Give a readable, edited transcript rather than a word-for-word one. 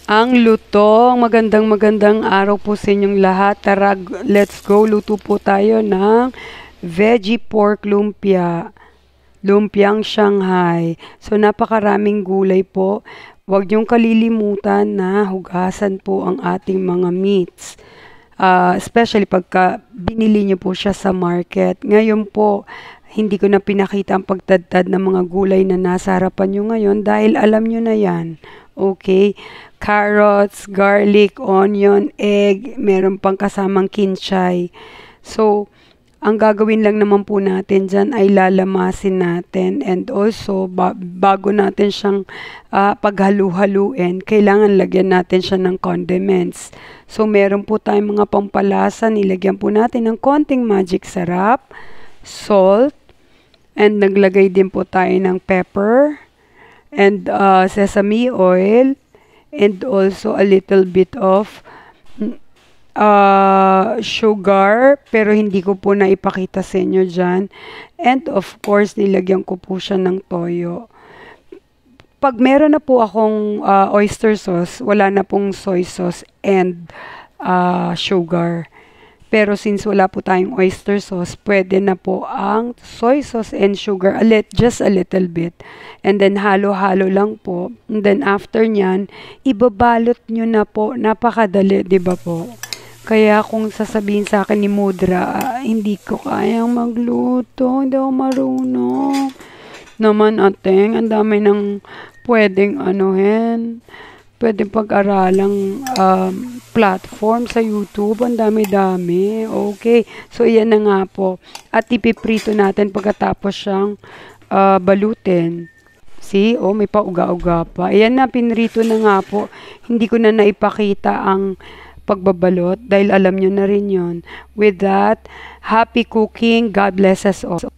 Ang lutong, magandang araw po sa inyong lahat. Tara, let's go. Luto po tayo ng veggie pork lumpia. Lumpiang Shanghai. So, napakaraming gulay po. Huwag niyong kalilimutan na hugasan po ang ating mga meats. Especially pagka binili niyo po siya sa market. Ngayon po, hindi ko na pinakita ang pagtadtad ng mga gulay na nasa harapan nyo ngayon dahil alam nyo na yan. Okay? Carrots, garlic, onion, egg, meron pang kasamang kinchay. So, ang gagawin lang naman po natin dyan ay lalamasin natin, and also bago natin siyang paghalu-haluin, kailangan lagyan natin siya ng condiments. So, meron po tayong mga pampalasa, nilagyan po natin ng konting magic sarap, salt, and naglagay din po tayo ng pepper, and sesame oil, and also a little bit of sugar, pero hindi ko po naipakita sa inyo dyan. And of course, nilagyan ko po siya ng toyo. Pag meron na po akong oyster sauce, wala na pong soy sauce and sugar. Pero since wala po tayong oyster sauce, pwede na po ang soy sauce and sugar, just a little bit. And then halo-halo lang po. And then after nyan, ibabalot nyo na po. Napakadali, di ba po? Kaya kung sasabihin sa akin ni Mudra, hindi ko kayang magluto, hindi ako marunong. Naman ateng, ang dami ng pwedeng pwedeng pag-aralang platform sa YouTube. Ang dami-dami. Okay. So, yan na nga po. At ipiprito natin pagkatapos siyang balutin. See? Oh, may pauga-uga pa. Ayan na, pinrito na nga po. Hindi ko na naipakita ang pagbabalot dahil alam nyo na rin yon. With that, happy cooking. God bless us all.